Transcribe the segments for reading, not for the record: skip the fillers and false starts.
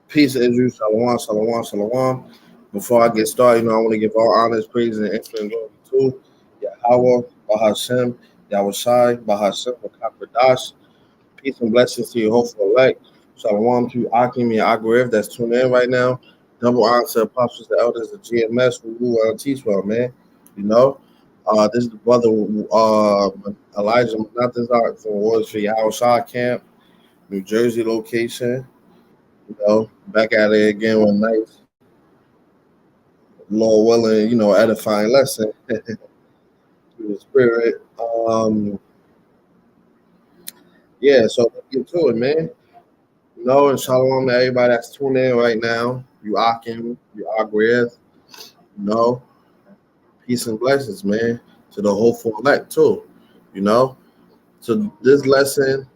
Peace, Israel. Shalom, shalom, shalom. Before I get started, I want to give all honors, praise, and infinite glory to Yahweh, Bahashem, Yahweh Shai, Bahashem, Makabradash. Peace and blessings to your hopeful elect. Shalom to Akim and Agriv that's tuning in right now. Double honor to apostles, the elders, the GMS, who teach well, man. You know, this is the brother Elijah Nathanzar from Warriors for Yahweh Shai Camp, New Jersey location. Back at it again with nice, Lord willing, edifying lesson through the spirit. Yeah, so let's get to it, man. And shalom to everybody that's tuning in right now. You Akim, you Agrieth, you know, peace and blessings, man, to the hopeful elect too, you know. So this lesson,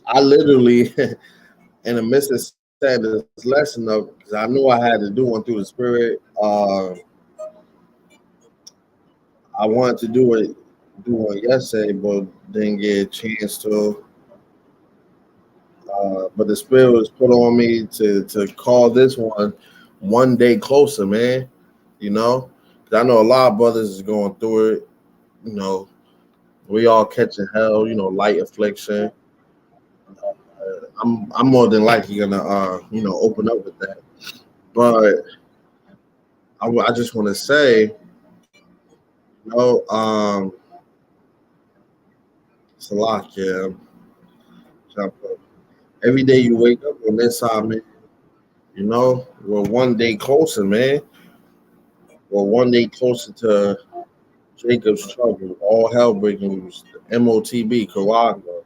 I literally in the midst of saying this lesson up because I knew I had to do one through the spirit. I wanted to do one yesterday, but didn't get a chance to. But the spirit was put on me to call this one day closer, man. You know, 'cause I know a lot of brothers is going through it. You know, we all catching hell. Light affliction. I'm more than likely gonna open up with that. But I just want to say, it's a lot, yeah. Every day you wake up on this side, man. We're one day closer, man. We're one day closer to Jacob's trouble. All hell breaking loose. The MOTB, Karaga.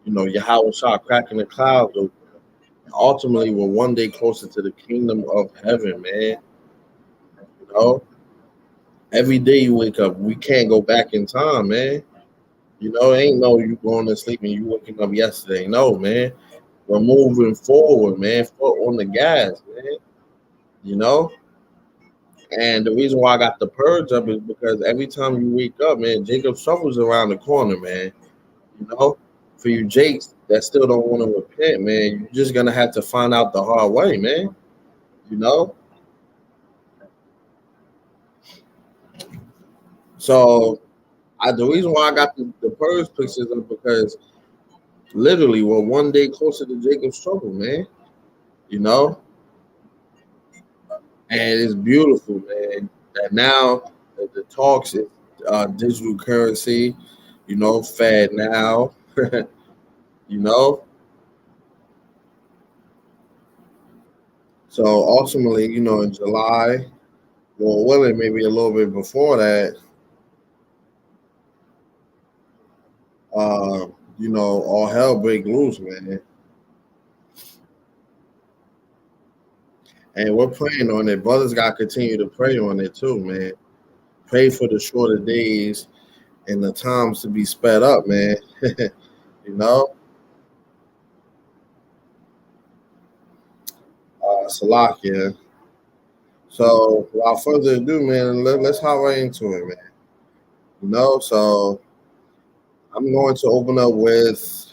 Yahweh Shah cracking the clouds open. And ultimately, we're one day closer to the kingdom of heaven, man. You know, every day you wake up, we can't go back in time, man. Ain't no you going to sleep and you waking up yesterday. No, man. We're moving forward, man. Foot on the gas, man. You know? And the reason why I got the purge up is because every time you wake up, man, Jacob's trouble's around the corner, man. You know? For you Jakes that still don't want to repent, man, you're just gonna have to find out the hard way, man. You know? So the reason why I got the purge pictures is because literally we're one day closer to Jacob's trouble, man. You know? And it's beautiful, man. That now the talks is digital currency, Fed now, you know. So ultimately, in July, well, willing maybe a little bit before that, all hell break loose, man. And we're praying on it. Brothers got to continue to pray on it too, man. Pray for the shorter days and the times to be sped up, man. you know. Salakia. So without further ado, man, let's hop right into it, man. So I'm going to open up with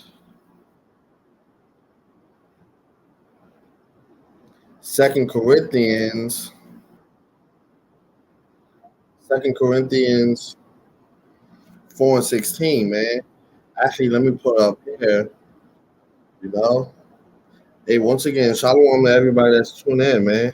Second Corinthians 4:16, man. Actually, let me put up here, you know. Hey, once again, shalom to everybody that's tuning in, man.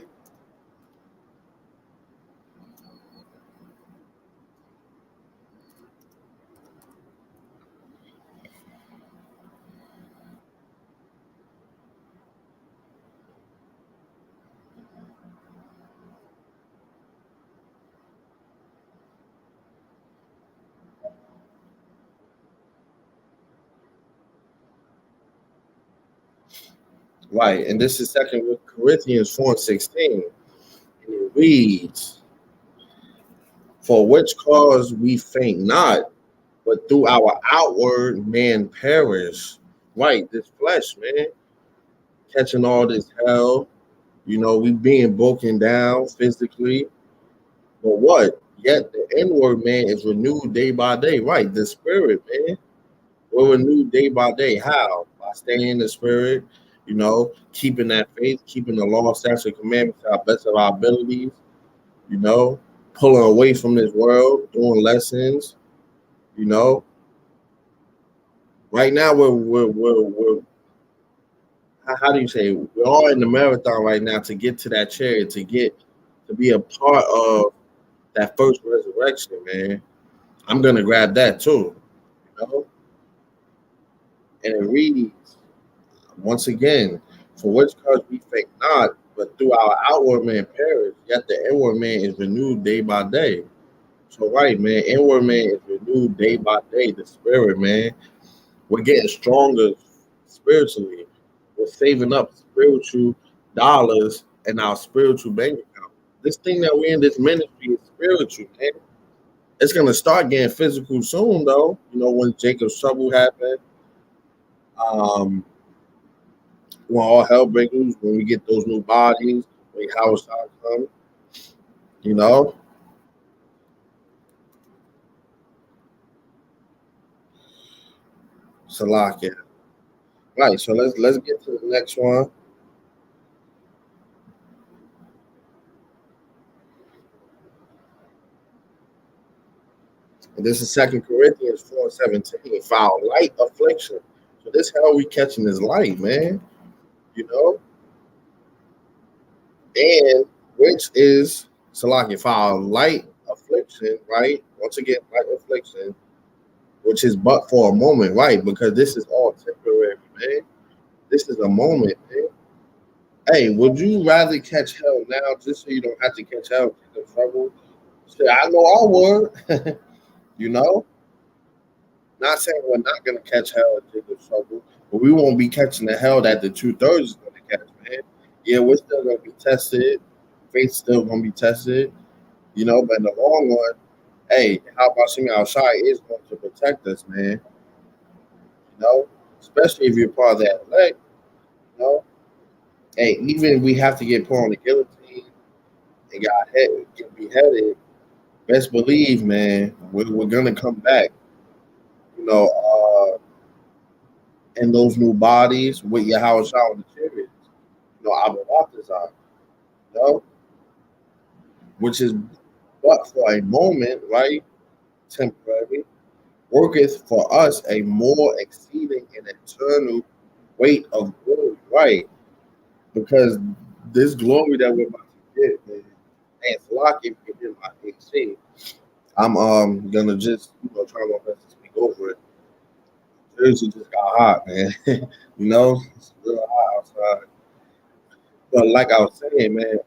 Right, and this is Second Corinthians 4:16. And it reads, "For which cause we faint not, but through our outward man perish." Right, this flesh, man, catching all this hell. We being broken down physically. But what? Yet the inward man is renewed day by day. Right, the spirit, man. We're renewed day by day. How? By staying in the spirit, keeping that faith, keeping the law, statutes, and commandments to our best of our abilities, you know, pulling away from this world, doing lessons, you know. Right now, we're how do you say, we're all in the marathon right now to get to that chariot, to be a part of that first resurrection, man. I'm gonna grab that too, you know. And it reads once again, for which cause we think not, but through our outward man perish, yet the inward man is renewed day by day. So right, man, inward man is renewed day by day. The spirit, man, we're getting stronger spiritually. We're saving up spiritual dollars in our spiritual bank account. This thing that we're in, this ministry, is spiritual, man. It's gonna start getting physical soon, though. When Jacob's trouble happened, um, when all hell breaks loose, when we get those new bodies, when Howard Stars come, you know, Salakia. Right. So let's get to the next one. And this is Second Corinthians 4:17. For our light affliction. So this hell we catching is light, man. You know, and which is Salakia for our light affliction, right? Once again, light affliction, which is but for a moment, right? Because this is all temporary, man. This is a moment, man. Hey, would you rather catch hell now just so you don't have to catch hell in trouble? Say, I know I would. you know, not saying we're not gonna catch hell in Jacob's trouble, but we won't be catching the hell that the 2/3 is gonna catch, man. Yeah, we're still gonna be tested. Faith's still gonna be tested, but in the long run, hey, how about Shimi Al-Shai is going to protect us, man. Especially if you're part of that elect, you know. Hey, even if we have to get put on the guillotine and get beheaded, best believe, man, we're gonna come back, you know, in those new bodies with Yahweh Shah on the chariots, Abu Balthazar, you know, which is but for a moment, right? Temporary, worketh for us a more exceeding and eternal weight of glory, right? Because this glory that we're about to get, man, and Salaki, if you can hear my AC, I'm gonna just try my best to speak over it. Jersey just got hot, man. It's real hot outside. But like I was saying, man,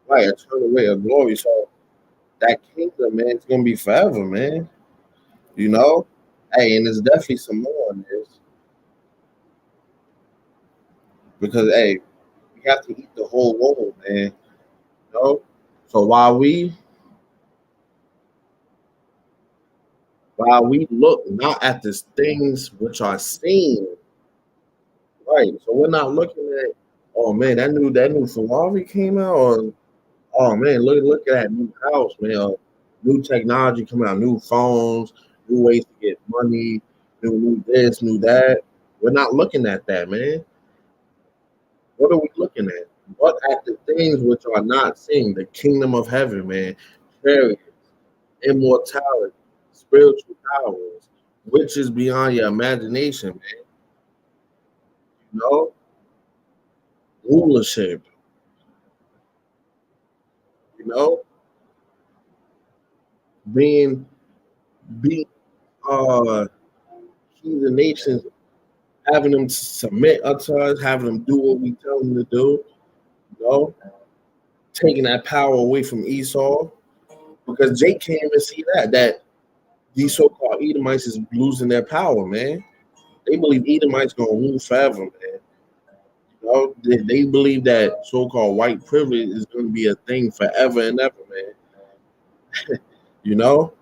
like eternal way of glory. So that kingdom, man, it's gonna be forever, man. You know? Hey, and there's definitely some more on this because hey, we have to eat the whole world, man. You know? So while we look not at the things which are seen, right? So we're not looking at, oh man, that new Ferrari came out, or oh man, look at that new house, man, or new technology coming out, new phones, new ways to get money, new this, new that. We're not looking at that, man. What are we looking at? What at the things which are not seen, the kingdom of heaven, man, chariots, immortality, spiritual powers, which is beyond your imagination, man. You know, rulership, you know, being being heathen nations, having them submit unto us, having them do what we tell them to do, you know, taking that power away from Esau. Because Jake can't even see that these so-called Edomites is losing their power, man. They believe Edomites gonna rule forever, man. They believe that so-called white privilege is gonna be a thing forever and ever, man. You know,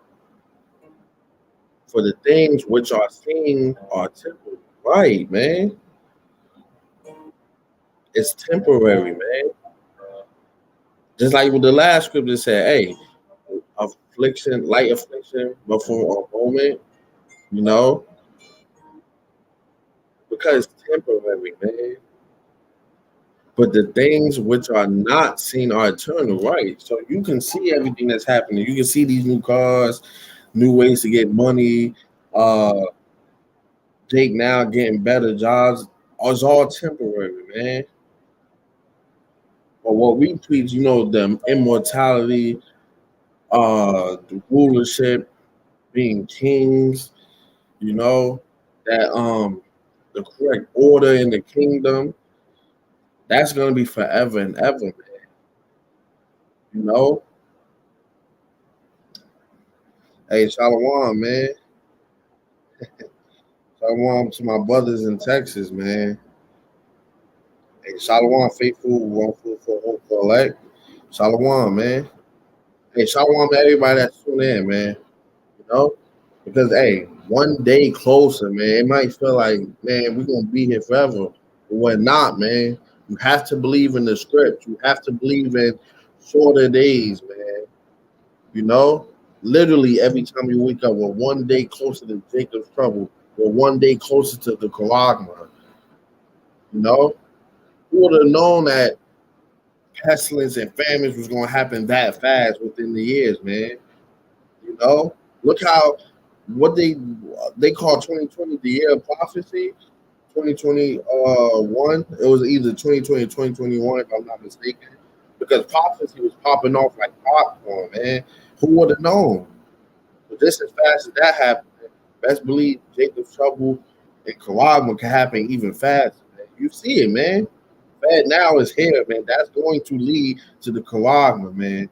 for the things which are seen are temporary, right, man. It's temporary, man. Just like with the last scripture said, hey, affliction, light affliction, but for a moment, you know, because it's temporary, man. But the things which are not seen are eternal, right? So you can see everything that's happening. You can see these new cars, new ways to get money. Uh, Jake now getting better jobs. It's all temporary, man. But what we preach, the immortality, the rulership, being kings, you know, that the correct order in the kingdom, that's gonna be forever and ever, man. You know? Hey, Shalom, man. Shalom to my brothers in Texas, man. Hey, Shalom, faithful, one for hope for elect. Shalom, man. Hey, Shalom to everybody that's tuning in, man. You know? Because hey, one day closer, man. It might feel like, man, we're gonna be here forever. But we're not, man. You have to believe in the script. You have to believe in shorter days, man. You know? Literally every time you wake up, we're one day closer to Jacob's trouble. We're one day closer to the Karagma. You know? Who would have known that pestilence and famines was gonna happen that fast within the years, man? You know? Look how what they call 2020 the year of prophecy. 2021, it was either 2020 or 2021, if I'm not mistaken, because prophecy was popping off like popcorn, man. Who would have known? But just as fast as that happened, best believe Jacob's trouble and Karagma can happen even faster, man. You see it, man. Bad now is here, man. That's going to lead to the Karagma, man.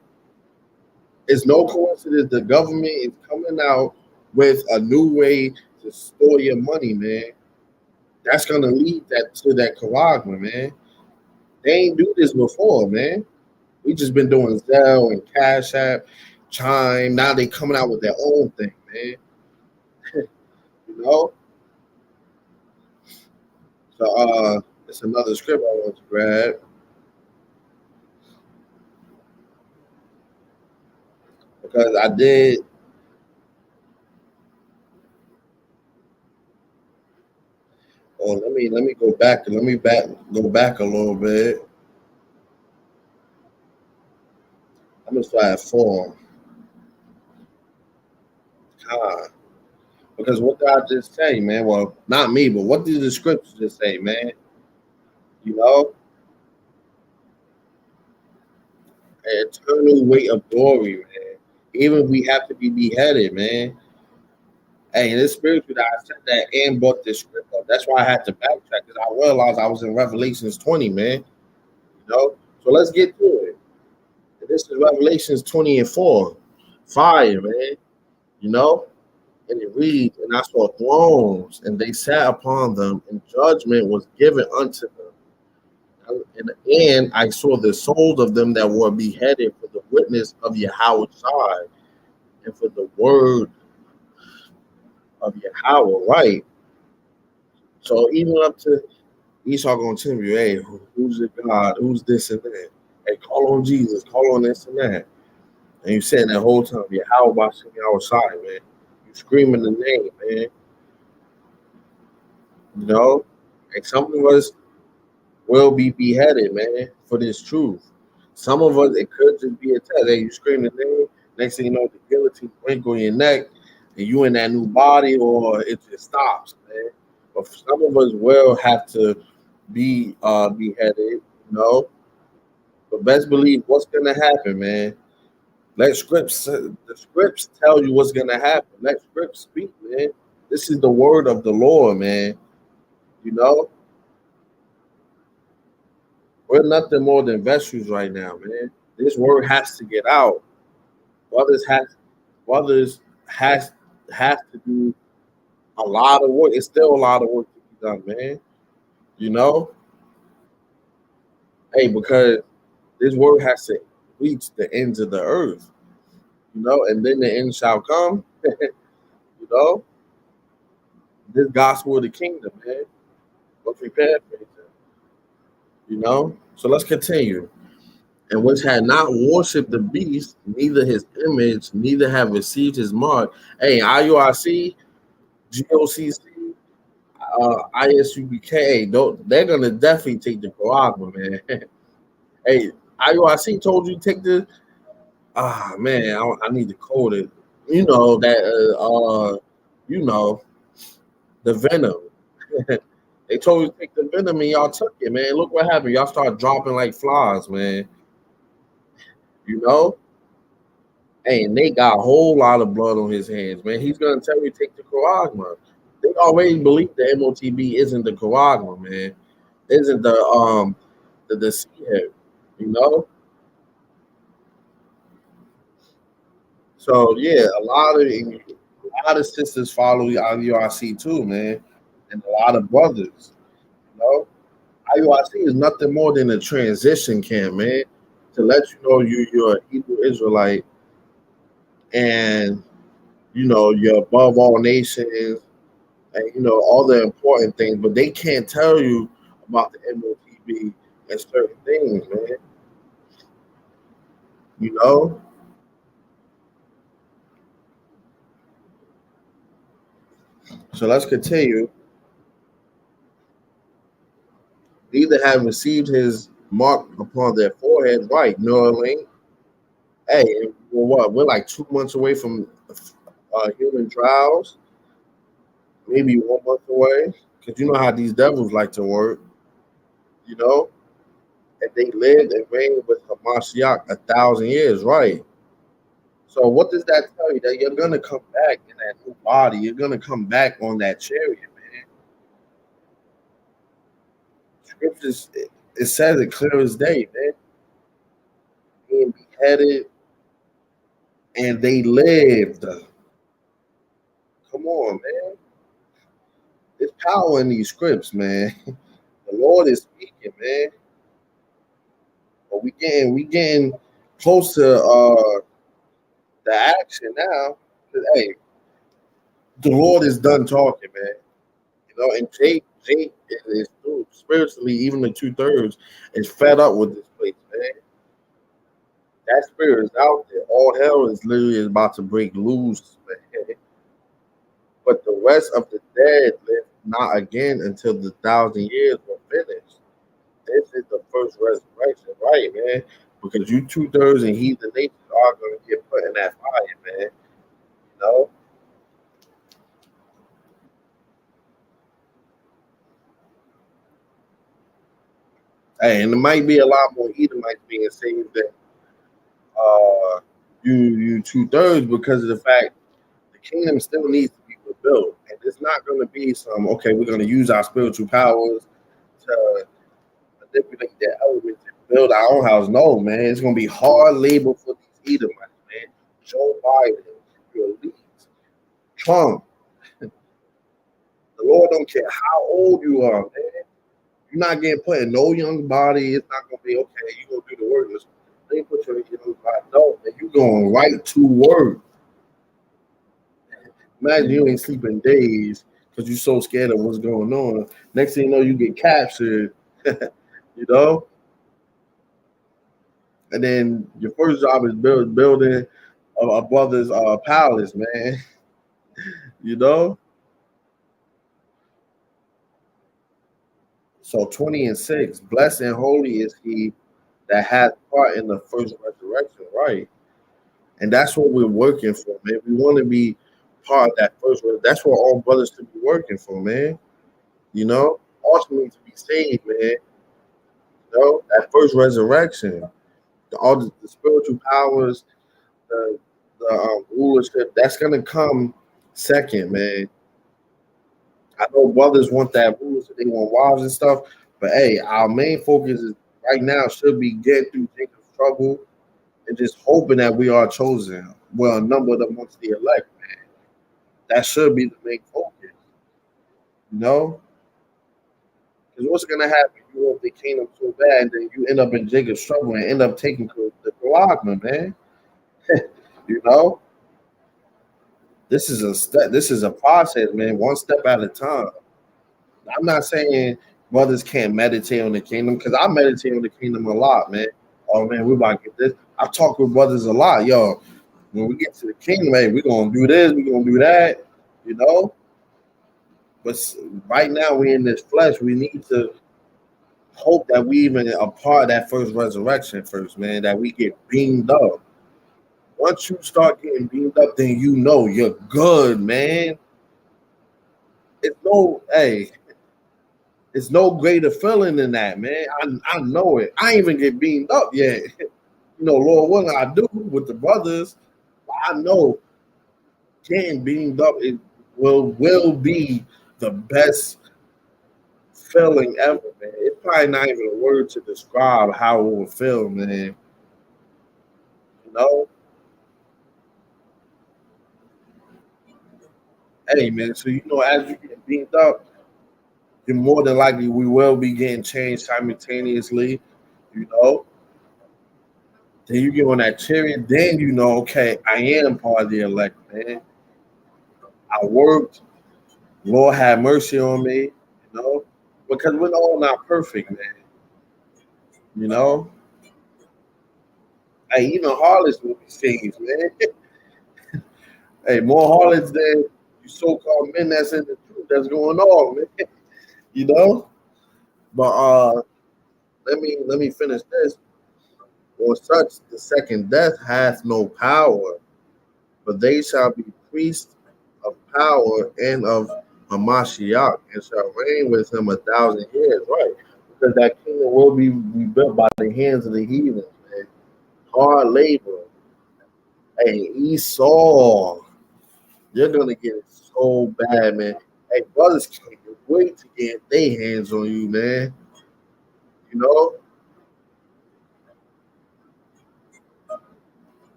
It's no coincidence the government is coming out with a new way to store your money, man. That's gonna lead that to that Karagma, man. They ain't do this before, man. We just been doing Zelle and Cash App, Chime. Now they coming out with their own thing, man. You know. So it's another script I want to grab because I did. Oh, let me go back. Go back a little bit. I'm gonna start at 4. God. Because what did I just say, man? Well, not me, but what did the scripture just say, man? You know, an eternal weight of glory, man. Even if we have to be beheaded, man. Hey, this spiritual that I said that and brought this script up. That's why I had to backtrack because I realized I was in Revelations 20, man. You know, so let's get to it. And this is Revelations 20 and 4. Fire, man. You know, and it reads, and I saw thrones, and they sat upon them, and judgment was given unto them. And I saw the souls of them that were beheaded for the witness of Yahweh's side and for the word of Yahweh, right? So even up to Esau gonna tell you, hey, who's the God? Who's this and that? Hey, call on Jesus, call on this and that. And you saying that whole time, Yahweh by our side, man. You screaming the name, man. You know? And some of us will be beheaded, man, for this truth. Some of us, it could just be a test. Hey, you scream the name, next thing you know, the guillotine wrinkle on your neck, and you in that new body, or it just stops, man. But some of us will have to be beheaded, you know. But best believe what's gonna happen, man. Let the scripts tell you what's gonna happen. Let scripts speak, man. This is the word of the Lord, man. You know, we're nothing more than vessels right now, man. This word has to get out. Brothers has brothers has to do a lot of work. It's still a lot of work to be done, man. You know, hey, because this word has to reach the ends of the earth. You know, and then the end shall come. You know, this gospel of the kingdom, man. Let's prepare for it. You know, so let's continue. And which had not worshipped the beast, neither his image, neither have received his mark. Hey, IURC, GOCC, ISUBK, they're gonna definitely take the Caragma, man. Hey, IUIC told you to take the. Ah, man, I need to code it. You know that. You know the Venom. They told you to take the Venom, and y'all took it, man. Look what happened. Y'all start dropping like flies, man. You know. Hey, and they got a whole lot of blood on his hands, man. He's gonna tell you to take the Caragma. They already believe the MOTB isn't the Caragma, man. Isn't the sea head, you know? So yeah, a lot of sisters follow IURC too, man, and a lot of brothers. You know, IURC is nothing more than a transition camp, man, to let you know you're a Hebrew Israelite and you're above all nations and all the important things, but they can't tell you about the MOTB and certain things, man. You know, so let's continue. Neither have received his mark upon their foreheads, right? Neuralink. Hey, well, what? We're like 2 months away from human trials, maybe 1 month away. Because you know how these devils like to work, you know? And they lived and reigned with Hamashiach 1,000 years, right? So what does that tell you? That you're gonna come back in that new body. You're gonna come back on that chariot, man. Scriptures it says it clear as day, man. Being beheaded and they lived. Come on, man. There's power in these scripts, man. The Lord is speaking, man. But we getting close to the action now. 'Cause, hey, the Lord is done talking, man. And Jake is through spiritually, even the 2/3 is fed up with this place, man. That spirit is out there. All hell is literally about to break loose, man. But the rest of the dead live not again until the 1,000 years were finished. This is the first resurrection, right, man? Because you 2/3 and heathen nations are going to get put in that fire, man. You know? Hey, and there might be a lot more Edomites being saved than uh, you 2/3 because of the fact the kingdom still needs to be rebuilt. And it's not going to be some, okay, we're going to use our spiritual powers to manipulate the elements and build our own house. No, man, it's gonna be hard labor for these Edomites, man. Joe Biden, your elites, Trump. The Lord don't care how old you are, man. You're not getting put in no young body. It's not gonna be okay. You gonna do the work. They put you in young body. No, man, you going right to work. Imagine you ain't sleeping days because you're so scared of what's going on. Next thing you know, you get captured. you know. And then your first job is building a brother's palace, man. You know. So 20 and 6, blessed and holy is he that hath part in the first resurrection, right? And that's what we're working for, man. We want to be part of that first. That's what all brothers should be working for, man. Ultimately to be saved, man. That first resurrection, all the spiritual powers, the rulership, that's gonna come second, man. I know brothers want that rulership, they want wives and stuff, but hey, our main focus is right now should be getting through Jacob's trouble and just hoping that we are chosen. Well, numbered amongst the elect, man. That should be the main focus, you know. Because what's gonna happen? You want the kingdom so bad, and then you end up in Jacob's trouble and end up taking the Galagman, man. you know. This is a step. This is a process, man. One step at a time. I'm not saying brothers can't meditate on the kingdom because I meditate on the kingdom a lot, man. Oh man, we're about to get this. I talk with brothers a lot, yo. When we get to the kingdom, hey, we're gonna do this, we're gonna do that, you know. But right now we in this flesh. We need to hope that we even a part of that first resurrection first, man. That we get beamed up. Once you start getting beamed up, then you know you're good, man. It's no, hey, it's no greater feeling than that, man. I know it. I ain't even get beamed up yet. You know, Lord willing, I do with the brothers. I know getting beamed up it will be the best feeling ever, man. It's probably not even a word to describe how it will feel, man. You know, hey, man. So you know, as you get beamed up, you're more than likely we will be getting changed simultaneously. You know, then you get on that chariot, then you know, okay, I am part of the elect, man. I worked. Lord have mercy on me. You know, because we're all not perfect, man. You know, hey, even harlots will be saved, man. Hey, more harlots than you so-called men that's in the truth that's going on, man. You know, but let me finish this. For such the second death hath no power, but they shall be priests of power and of Hamashiach, and shall reign with him 1,000 years. Right, because that kingdom will be rebuilt by the hands of the heathens, man. Hard labor. Hey, Esau, you're gonna get it so bad, man. Hey, brothers can't wait to get their hands on you, man. You know.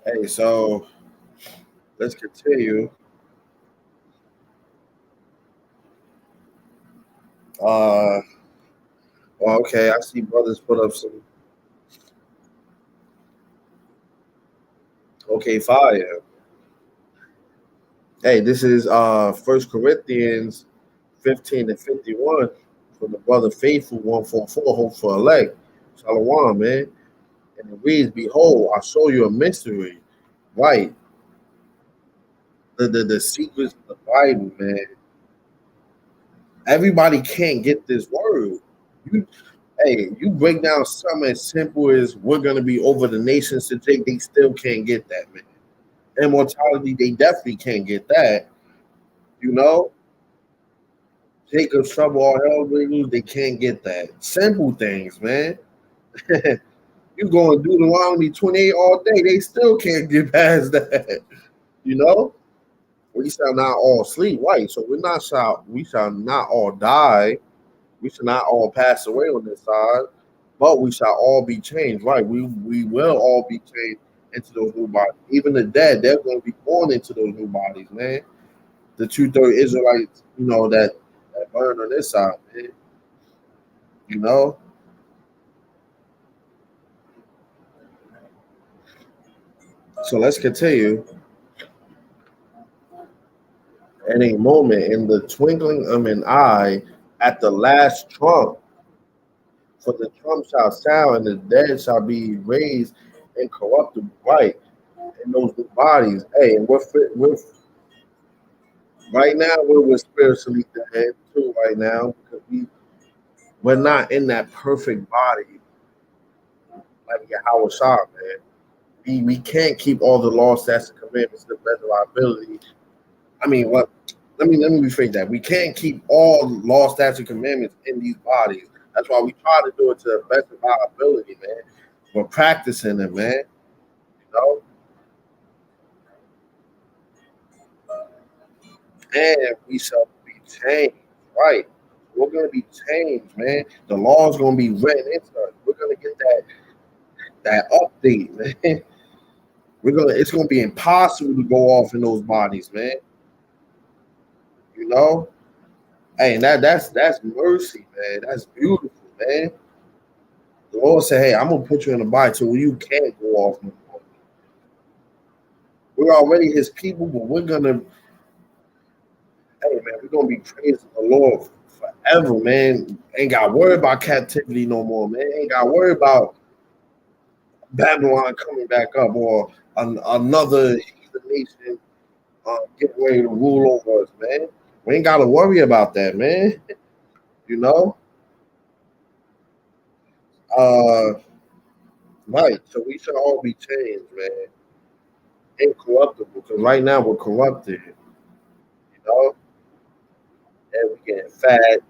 Hey, so let's continue. Uh, well, okay, I see brothers put up some okay fire. Hey, this is First Corinthians 15 and 51 from the brother faithful 144 hope for elect. Shalom, man. And it reads, "Behold, I show you a mystery." Right, the secrets of the Bible, man. Everybody can't get this word. You, hey, you break down something as simple as we're gonna be over the nations today. They still can't get that, man. Immortality, they definitely can't get that. You know, Jacob's trouble, all hell breaking, they can't get that. Simple things, man. You go and do Deuteronomy 28 all day, they still can't get past that. You know, we shall not all sleep, right? So we shall not all die. We shall not all pass away on this side, but we shall all be changed, right? We will all be changed into those new bodies. Even the dead, they're going to be born into those new bodies, man. The 2/3 Israelites, you know, that burn on this side, man. You know. So let's continue. In a moment, in the twinkling of an eye, at the last trump, for the trump shall sound, and the dead shall be raised incorruptible, right? In those new bodies. Hey, and we're right now we're spiritually dead too right now because we're not in that perfect body like Yahweh Shah, man. We can't keep all the laws, statutes, and commandments to the best of our ability. I mean, what? Let me rephrase that. We can't keep all law, statutes, and commandments in these bodies. That's why we try to do it to the best of our ability, man. We're practicing it, man. You know, and we shall be changed, right? We're gonna be changed, man. The law is gonna be written into us. We're gonna get that update, man. It's gonna be impossible to go off in those bodies, man. You know? Hey, and that's mercy, man. That's beautiful, man. The Lord said, "Hey, I'm gonna put you in a body so you can't go off no more. We're already His people, but we're gonna, hey, man, we're gonna be praising the Lord forever, man. Ain't got to worry about captivity no more, man. Ain't got to worry about Babylon coming back up or another nation get ready to rule over us, man. We ain't got to worry about that, man. You know, uh, right? So we should all be changed, man, incorruptible. Because right now we're corrupted, you know, and we getting fat,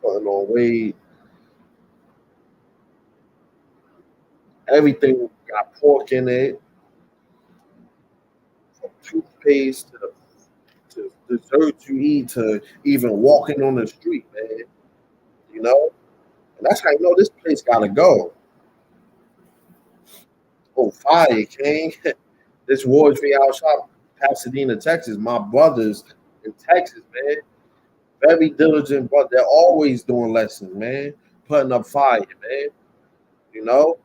putting on weight, everything got pork in it, from toothpaste to desserts you eat to even walking on the street, man. You know, and that's how you know this place gotta go. Oh, fire, King. This Ward out shop, Pasadena, Texas. My brothers in Texas, man, very diligent, but they're always doing lessons, man, putting up fire, man. You know,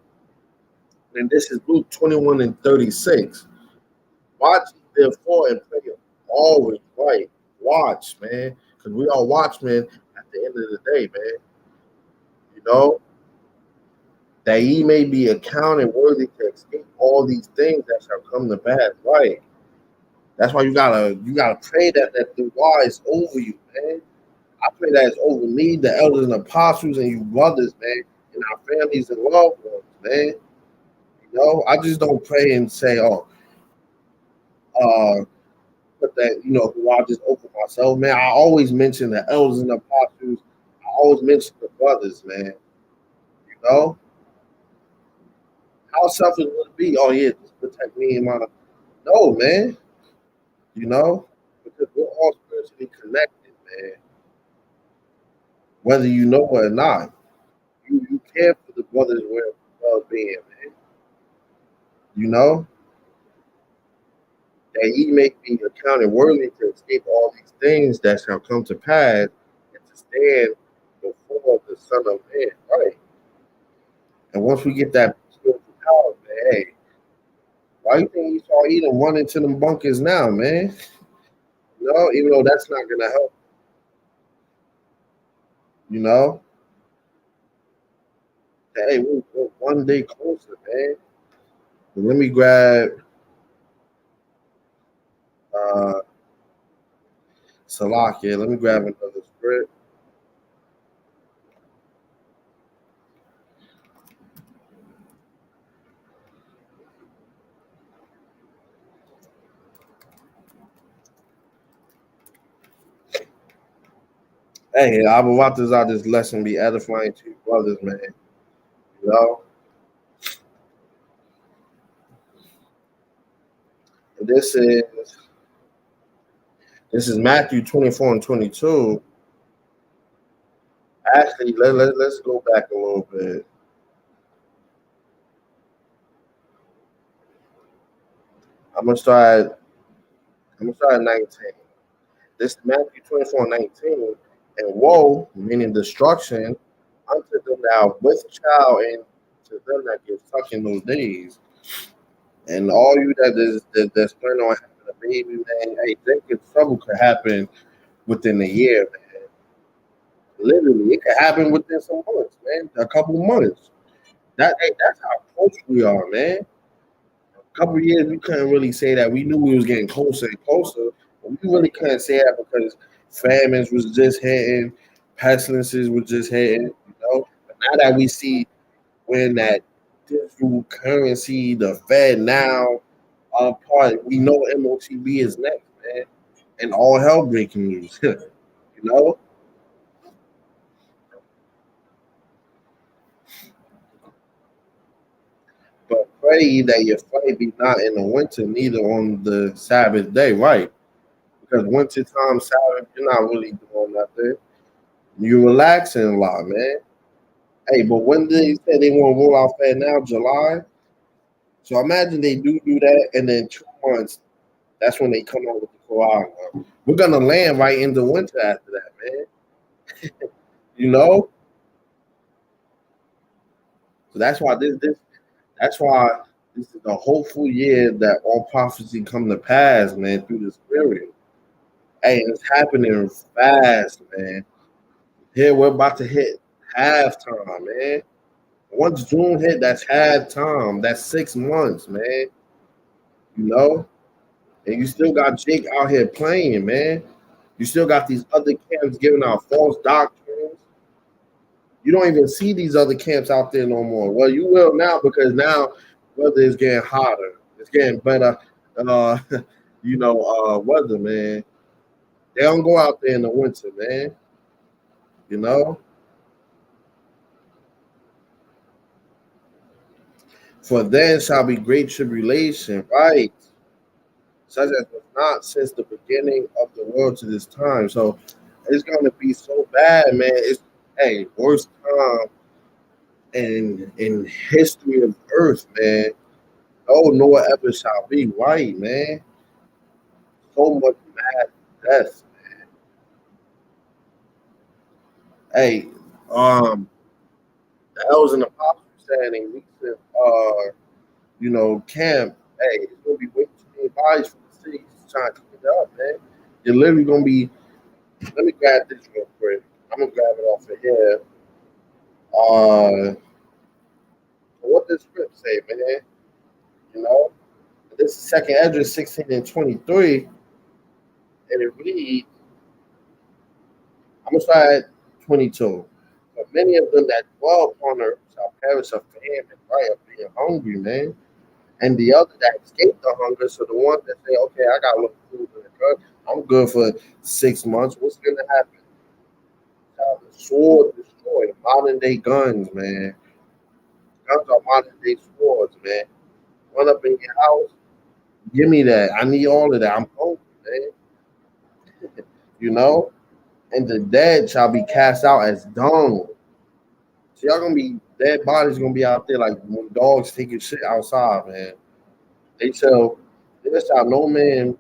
and this is Luke 21 and 36. Watch therefore and pray always right. Watch, man, because we are watchmen at the end of the day, man. You know, that ye may be accounted worthy to escape all these things that shall come to pass. Right. That's why you gotta pray that the war is over you, man. I pray that it's over me, the elders and apostles, and you brothers, man, and our families and loved ones, man. You know, I just don't pray and say, oh, uh, put that, I just open myself, man. I always mention the elders and apostles. I always mention the brothers, man. You know, how selfish would it be? Oh yeah, just protect me and my. No, man. You know, because we're all spiritually connected, man. Whether you know it or not, you care for the brothers' well-being, man. You know that ye may be accounted worthy to escape all these things that shall come to pass, and to stand before the Son of Man. Right. And once we get that spiritual power, man, hey, why you think you saw Edom run into them bunkers now, man? Even though that's not gonna help, you know. Hey, we're one day closer, man. But let me grab uh Salakia. Let me grab another script. Hey, Abu Watazar, this lesson be edifying to you brothers, man. You know, and this is Matthew 24 and 22. Actually, let's go back a little bit. I'm gonna start. I'm gonna start at 19. This is Matthew 24 and 19. And woe, meaning destruction, unto them now with child and to them that give suck in those days. And all you that's planning on having a baby, man, hey, think trouble could happen within a year, man. Literally, it could happen within some months, man. A couple months. That's how close we are, man. A couple of years, we couldn't really say that. We knew we was getting closer and closer, but we really couldn't say that because famines was just hitting, pestilences was just hitting, But now that we see when that digital currency, the Fed now part, we know MOTB is next, man, and all hell breaking news, know. But pray that your flight be not in the winter, neither on the Sabbath day, right? Because winter time Sabbath, you're not really doing nothing. You relaxing a lot, man. Hey, but when they say they want to roll out Fed now, July. So imagine they do that, and then 2 months, that's when they come out with the Quran. We're gonna land right into winter after that, man. You know, so that's why this is a hopeful year that all prophecy come to pass, man, through this period. Hey, it's happening fast, man. Here we're about to hit halftime, man. Once June hit, that's halftime. That's 6 months, man. You know, And you still got Jake out here playing, man. You still got these other camps giving out false doctrines. You don't even see these other camps out there no more. Well, you will now because now weather is getting hotter. It's getting better. Uh, weather, man. They don't go out there in the winter, man. You know, for then shall be great tribulation, right? Such as was not since the beginning of the world to this time. So it's gonna be so bad, man. It's worst time in history of Earth, man. No, nor ever shall be, right, man. So much mad death. Hey, the elders and apostles saying in recent camp, hey, it's gonna be way too many bodies from the city trying to clean it up, man. You're literally gonna be. Let me grab this real quick. I'm gonna grab it off of here. What does script say, man? You know, this is Second Esdras 16 and 23, and it reads. I'm gonna start at 22. But many of them that dwell upon earth shall perish of famine, right? Of being hungry, man. And the other that escape the hunger, so the ones that say, okay, I got a little food in the truck, I'm good for 6 months. What's gonna happen? The sword destroyed. Modern day guns, man. Guns are modern day swords, man. Run up in your house, give me that. I need all of that. I'm hungry, man. You know? And the dead shall be cast out as dung. So y'all gonna be dead bodies gonna be out there like when dogs taking shit outside, man. They shall there shall no man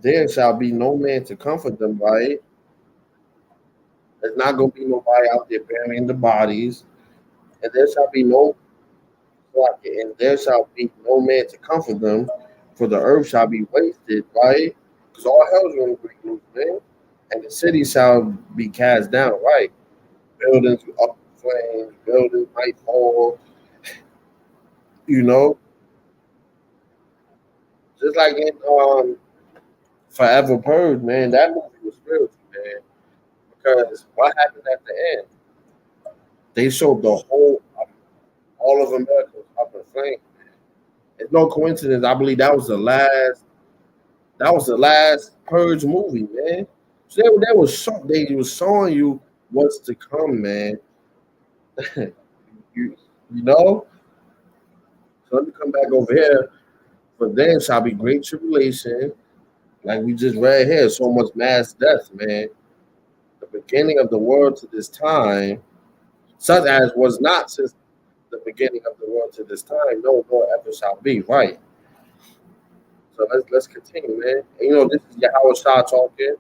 there shall be no man to comfort them, right? There's not gonna be nobody out there burying the bodies, and there shall be no and there shall be no man to comfort them, for the earth shall be wasted, right? Because all hell is gonna break loose, man. And the city shall be cast down, right? Buildings up in flames, buildings might fall, you know, just like in Forever Purge, man. That movie was spiritual, man. Because what happened at the end? They showed the whole, all of America was up in flames. It's no coincidence. I believe that was the last. That was the last Purge movie, man. So they was showing you what's to come, man. you you know. So let me come back over here. For then shall be great tribulation, like we just read here. So much mass death, man. The beginning of the world to this time, such as was not since the beginning of the world to this time, no more ever shall be. Right. So let's continue, man. And, this is Yahweh Shah talking.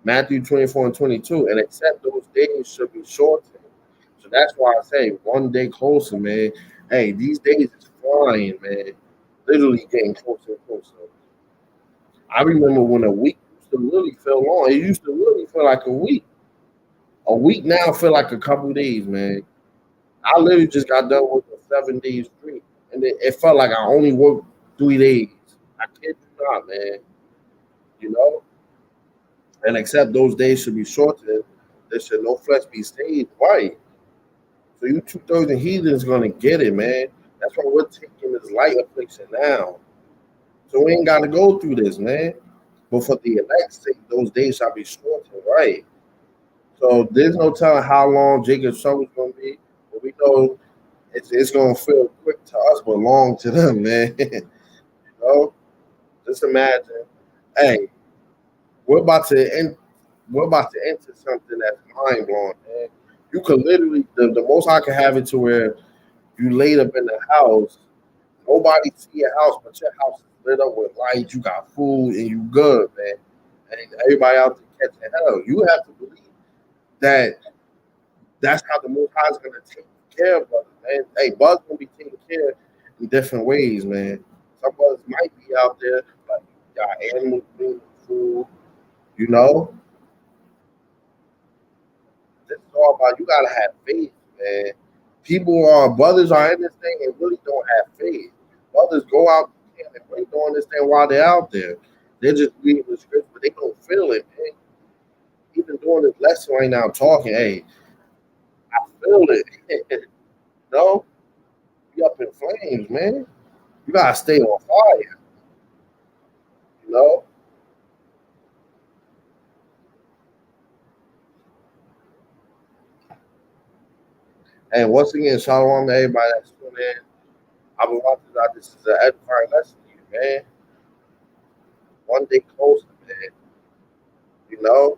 Matthew 24 and 22. And except those days should be shortened. So that's why I say one day closer, man. Hey, these days is flying, man. Literally getting closer and closer. I remember when a week used to really feel long. It used to really feel like a week. A week now feel like a couple days, man. I literally just got done working 7 days straight, and it felt like I only worked 3 days. I kid you not, man. You know, and except those days should be shortened, there should no flesh be saved. Right. So you 2,000 heathens gonna get it, man. That's why we're taking this light affliction now. So we ain't gotta go through this, man. But for the elect's sake, those days shall be shortened, right? So there's no telling how long Jacob's trouble is gonna be, but we know it's gonna feel quick to us, but long to them, man. know, just imagine. Hey, we're about to end. We're about to enter something that's mind blowing, man. You could literally the most I can have it to where you laid up in the house, nobody see your house, but your house is lit up with lights. You got food and you good, man. And everybody out there catching hell. You have to believe that that's how the Most High is gonna take care of us, man. Hey, bugs gonna be taken care of in different ways, man. Some bugs might be out there, like got animals being food, you know. It's all about you gotta have faith, man. Brothers are in this thing and really don't have faith. Brothers go out and They don't understand why they're out there. They're just reading the script, but they don't feel it, man. Even doing this lesson right now, talking, hey, I feel it. No, you up in flames, man. You gotta stay on fire, you know. And once again, shalom to everybody that's tuning in. I've been watching that. This is an edifying lesson to you, man. One day closer, man. You know,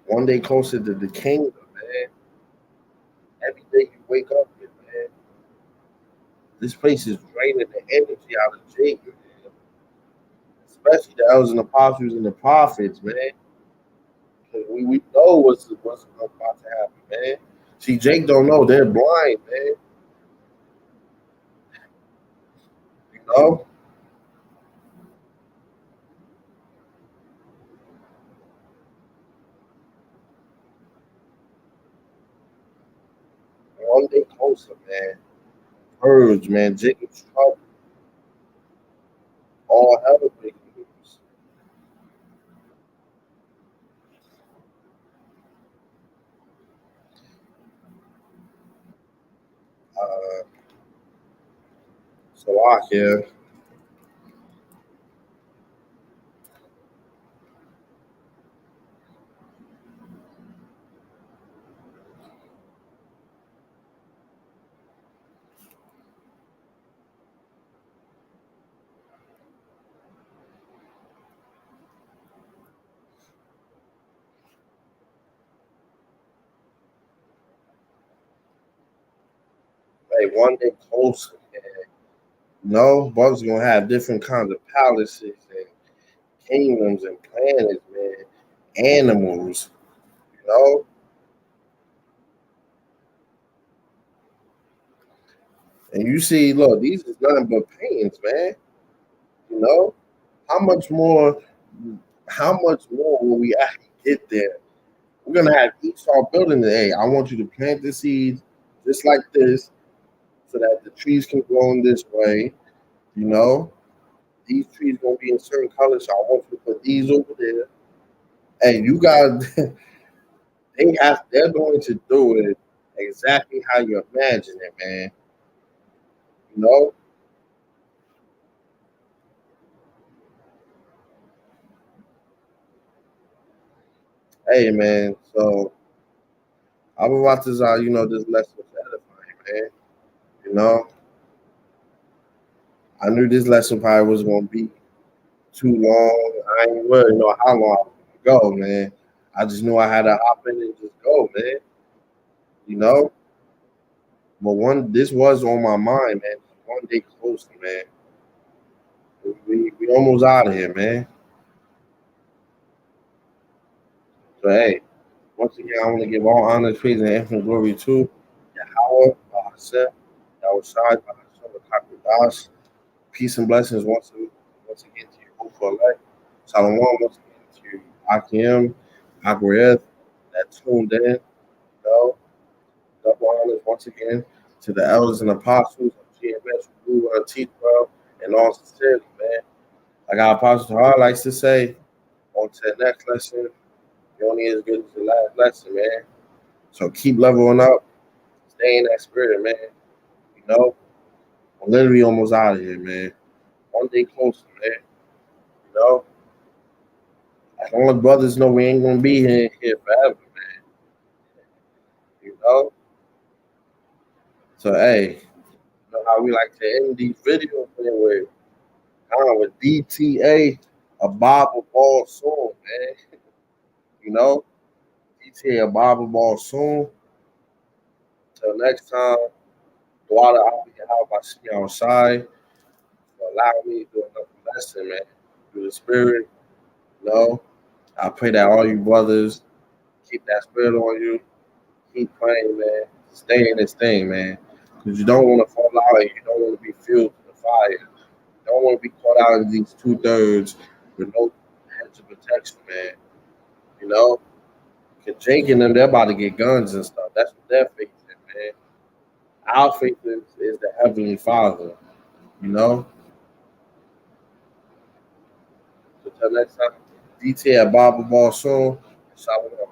one day closer to the kingdom, man. Every day you wake up here, man. This place is draining the energy out of Jacob, man. Especially the elders and apostles and the prophets, man. 'Cause we know what's about to happen, man. See, Jake don't know. They're blind, man. You know? One day closer, man. Purge, man. Jacob's trouble. All hell breaking loose. Uh, Salakia. Hey, one day closer, man. No, brothers gonna have different kinds of palaces and kingdoms and planets, man. Animals, you know. And you see, look, these is nothing but pains, man. You know, how much more? How much more will we actually get there? We're gonna have each start building it. Hey, I want you to plant the seeds just like this, so that the trees can grow in this way. You know, these trees gonna be in certain colors, so I want you to put these over there. And you got they're going to do it exactly how you imagine it, man. You know, hey man. So I'm about to this lesson was edifying, man. You know, I knew this lesson probably was gonna be too long. I ain't really know how long I was gonna go, man. I just knew I had to hop in and just go, man. You know, but one this was on my mind, man. One day closer, man. We almost out of here, man. So hey, once again, I want to give all honor, praise, and infinite glory to Yahweh, Bahaseh, Yahweh Shai, Bahashem, Kakudash. Peace and blessings once again to you, hopeful elect. Shalom once again to Akim, Agrieth, that tuned in. You know, double honors once again to the elders and apostles of GMS, who teach well and all sincerity, man. Like our apostle Tahar likes to say, on to the next lesson, you only as good as the last lesson, man. So keep leveling up, stay in that spirit, man. You know, I'm literally almost out of here, man. One day closer, man. You know, as long as brothers know we ain't gonna be here forever, man. You know. So hey, you know how we like to end these videos, man, with DTA, a Bible ball soon, man. You know, DTA a Bible ball soon. Till next time, Dwada, I'll be out by see you outside. Allow me to do another lesson, man. Through the spirit, you know. I pray that all you brothers keep that spirit on you. Keep praying, man. Stay in this thing, man. Because you don't want to fall out and you don't want to be fueled to the fire. You don't want to be caught out in these 2/3 with no hedge of protection, man. You know? Because Jake and them, they're about to get guns and stuff. That's what their faith in, man. Our faith is the Heavenly Father, you know? Until next time, DT at Bible Ball Soul. Shalom.